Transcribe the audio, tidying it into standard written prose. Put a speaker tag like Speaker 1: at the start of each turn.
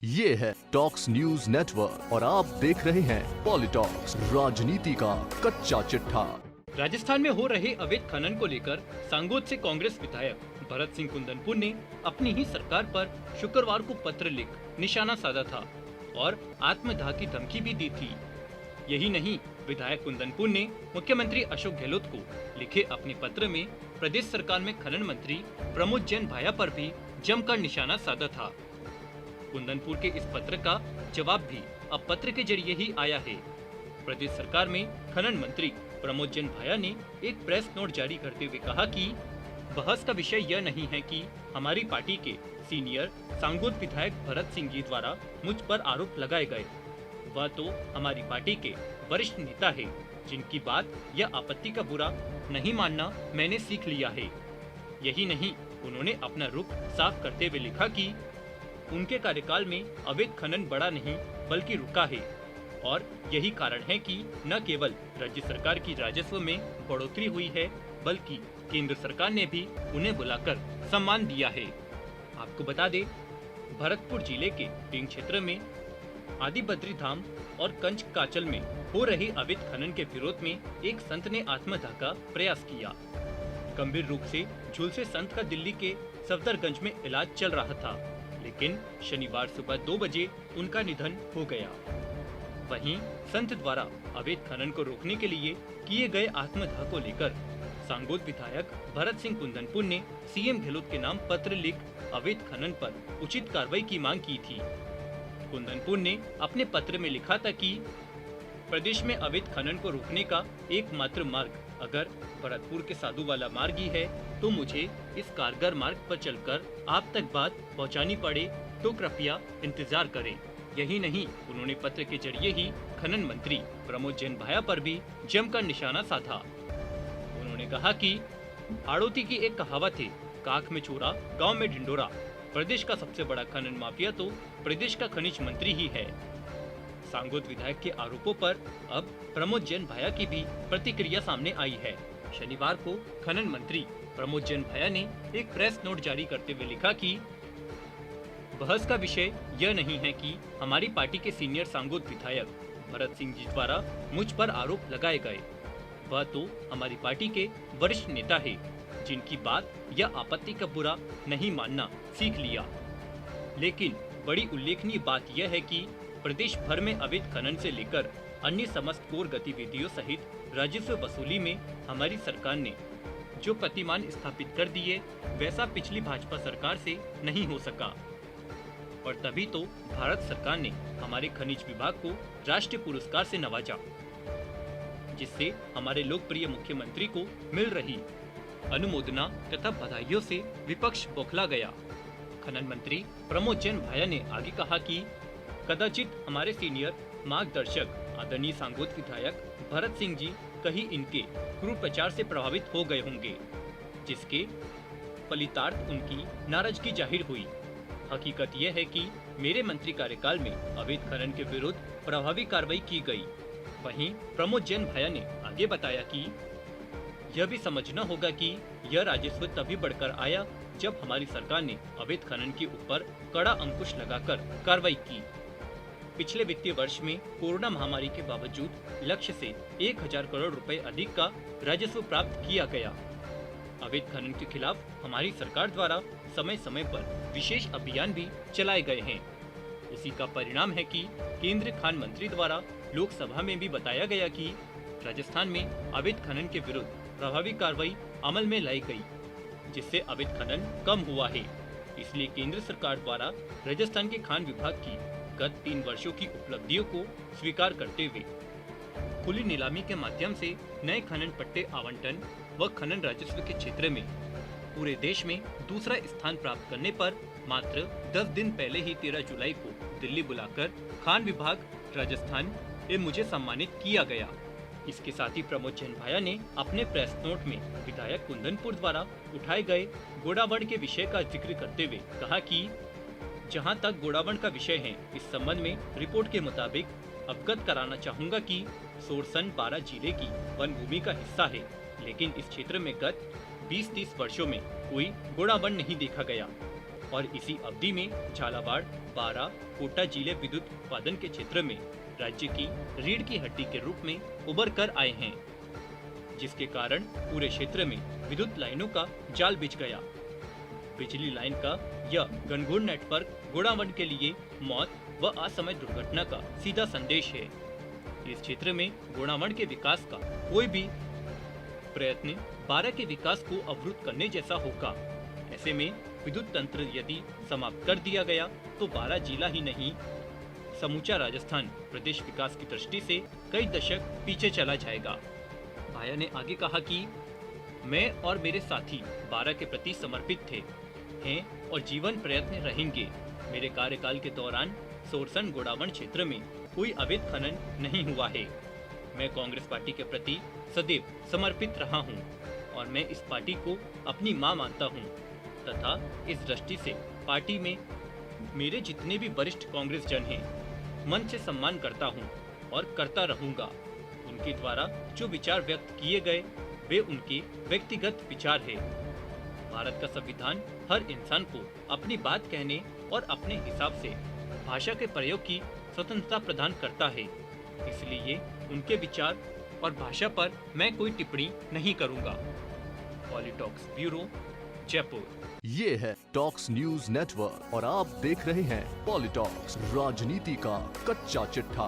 Speaker 1: ये है talks news network और आप देख रहे हैं पॉलिटॉक्स, राजनीति का कच्चा चिट्ठा।
Speaker 2: राजस्थान में हो रहे अवैध खनन को लेकर सांगोद से कांग्रेस विधायक भरत सिंह कुंदनपुर ने अपनी ही सरकार पर शुक्रवार को पत्र लिख निशाना साधा था और आत्मदाह की धमकी भी दी थी। यही नहीं, विधायक कुंदनपुर ने मुख्यमंत्री अशोक गहलोत को लिखे अपने पत्र में प्रदेश सरकार में खनन मंत्री प्रमोद जैन भाया पर भी जमकर निशाना साधा था। कुंदनपुर के इस पत्र का जवाब भी अब पत्र के जरिए ही आया है। प्रदेश सरकार में खनन मंत्री प्रमोद जैन भाया ने एक प्रेस नोट जारी करते हुए कहा कि बहस का विषय यह नहीं है कि हमारी पार्टी के सीनियर सांगोद विधायक भरत सिंह जी द्वारा मुझ पर आरोप लगाए गए। वह तो हमारी पार्टी के वरिष्ठ नेता है, जिनकी बात या आपत्ति का बुरा नहीं मानना मैंने सीख लिया है। यही नहीं, उन्होंने अपना रुख साफ करते हुए लिखा कि उनके कार्यकाल में अवैध खनन बढ़ा नहीं बल्कि रुका है और यही कारण है कि न केवल राज्य सरकार की राजस्व में बढ़ोतरी हुई है बल्कि केंद्र सरकार ने भी उन्हें बुलाकर सम्मान दिया है। आपको बता दें, भरतपुर जिले के टिंग क्षेत्र में आदि बद्री धाम और कंच काचल में हो रही अवैध खनन के विरोध में एक संत ने आत्मदाह का प्रयास किया। गंभीर रूप से झुलसे संत का दिल्ली के सफदरगंज में इलाज चल रहा था, लेकिन शनिवार सुबह 2 बजे उनका निधन हो गया। वहीं संत द्वारा अवैध खनन को रोकने के लिए किए गए आत्मदाह को लेकर सांगोद विधायक भरत सिंह कुंदनपुर ने सीएम गहलोत के नाम पत्र लिख अवैध खनन पर उचित कार्रवाई की मांग की थी। कुंदनपुर ने अपने पत्र में लिखा था कि प्रदेश में अवैध खनन को रोकने का एकमात्र मार्ग अगर भरतपुर के साधुवाला मार्ग ही है तो मुझे इस कारगर मार्ग पर चलकर आप तक बात पहुंचानी पड़े तो कृपया इंतजार करें। यही नहीं, उन्होंने पत्र के जरिए ही खनन मंत्री प्रमोद जैन भाया पर भी जमकर निशाना साधा। उन्होंने कहा कि हाड़ौती की एक कहावत है, काख में चोरा गांव में ढिंडोरा। प्रदेश का सबसे बड़ा खनन माफिया तो प्रदेश का खनिज मंत्री ही है। सांगोद विधायक के आरोपों पर अब प्रमोद जैन भाया की भी प्रतिक्रिया सामने आई है। शनिवार को खनन मंत्री प्रमोद जैन भाया ने एक प्रेस नोट जारी करते हुए लिखा कि बहस का विषय यह नहीं है कि हमारी पार्टी के सीनियर सांगोद विधायक भरत सिंह जी द्वारा मुझ पर आरोप लगाए गए। वह तो हमारी पार्टी के वरिष्ठ नेता है, जिनकी बात या आपत्ति का बुरा नहीं मानना सीख लिया। लेकिन बड़ी उल्लेखनीय बात यह है कि प्रदेश भर में अवैध खनन से लेकर अन्य समस्त कोर गतिविधियों सहित राजस्व वसूली में हमारी सरकार ने जो प्रतिमान स्थापित कर दिए, वैसा पिछली भाजपा सरकार से नहीं हो सका। और तभी तो भारत सरकार ने हमारे खनिज विभाग को राष्ट्रीय पुरस्कार से नवाजा, जिससे हमारे लोकप्रिय मुख्यमंत्री को मिल रही अनुमोदना तथा बधाइयों से विपक्ष बौखला गया। खनन मंत्री प्रमोद जैन भाया ने आगे कहा कि कदाचित हमारे सीनियर मार्गदर्शक आदरणीय सांगोद विधायक भरत सिंह जी कहीं इनके क्रूर प्रचार से प्रभावित हो गए होंगे, जिसके फलितार्थ उनकी नाराजगी जाहिर हुई। हकीकत यह है कि मेरे मंत्री कार्यकाल में अवैध खनन के विरुद्ध प्रभावी कार्रवाई की गई। वहीं प्रमोद जैन भाया ने आगे बताया कि यह भी समझना होगा कि यह राजस्व तभी बढ़कर आया जब हमारी सरकार ने अवैध खनन के ऊपर कड़ा अंकुश लगाकर कार्रवाई की। पिछले वित्तीय वर्ष में कोरोना महामारी के बावजूद लक्ष्य से 1000 करोड़ रुपए अधिक का राजस्व प्राप्त किया गया। अवैध खनन के खिलाफ हमारी सरकार द्वारा समय समय पर विशेष अभियान भी चलाए गए हैं। उसी का परिणाम है कि केंद्रीय खान मंत्री द्वारा लोकसभा में भी बताया गया कि राजस्थान में अवैध खनन के विरुद्ध प्रभावी कार्रवाई अमल में लाई गई, जिससे अवैध खनन कम हुआ है। इसलिए केंद्र सरकार द्वारा राजस्थान के खान विभाग की गत 3 वर्षों की उपलब्धियों को स्वीकार करते हुए खुली नीलामी के माध्यम से नए खनन पट्टे आवंटन व खनन राजस्व के क्षेत्र में पूरे देश में दूसरा स्थान प्राप्त करने पर मात्र 10 दिन पहले ही 13 जुलाई को दिल्ली बुलाकर खान विभाग राजस्थान में मुझे सम्मानित किया गया। इसके साथ ही प्रमोद जैन भाया ने अपने प्रेस नोट में विधायक कुंदनपुर द्वारा उठाए गए गोडावण के विषय का जिक्र करते हुए कहा कि जहां तक गोडावण का विषय है, इस संबंध में रिपोर्ट के मुताबिक अवगत कराना चाहूंगा कि सोरसन 12 जिले की वन भूमि का हिस्सा है, लेकिन इस क्षेत्र में गत 20-30 वर्षों में कोई गोडावण नहीं देखा गया और इसी अवधि में झालावाड़, बारा, कोटा जिले विद्युत उत्पादन के क्षेत्र में राज्य की रीढ़ की हड्डी के रूप में उभर कर आए हैं, जिसके कारण पूरे क्षेत्र में विद्युत लाइनों का जाल बिछ गया। बिजली लाइन का यह घनघोर नेटवर्क गोड़ावंड के लिए मौत व असमय दुर्घटना का सीधा संदेश है। इस क्षेत्र में गोड़ावंड के विकास का कोई भी प्रयत्न बारा के विकास को अवरुद्ध करने जैसा होगा। ऐसे में विद्युत तंत्र यदि समाप्त कर दिया गया तो बारा जिला ही नहीं, समूचा राजस्थान प्रदेश विकास की दृष्टि से कई दशक पीछे चला जाएगा। भाया ने आगे कहा कि मैं और मेरे साथी बारा के प्रति समर्पित थे, हैं और जीवन प्रयत्न रहेंगे। मेरे कार्यकाल के दौरान सोरसन गोड़ावंड क्षेत्र में कोई अवैध खनन नहीं हुआ है। मैं कांग्रेस पार्टी के प्रति सदैव समर्पित रहा हूं और मैं इस पार्टी को अपनी मां मानता हूं तथा इस दृष्टि से पार्टी में मेरे जितने भी वरिष्ठ कांग्रेस जन हैं, मन से सम्मान करता हूं और करता रहूंगा। उनके द्वारा जो विचार व्यक्त किए गए वे उनके व्यक्तिगत विचार है। भारत का संविधान हर इंसान को अपनी बात कहने और अपने हिसाब से भाषा के प्रयोग की स्वतंत्रता प्रदान करता है। इसलिए उनके विचार और भाषा पर मैं कोई टिप्पणी नहीं करूंगा। पॉलिटॉक्स ब्यूरो, जयपुर।
Speaker 1: ये है टॉक्स न्यूज नेटवर्क और आप देख रहे हैं पॉलिटॉक्स, राजनीति का कच्चा चिट्ठा।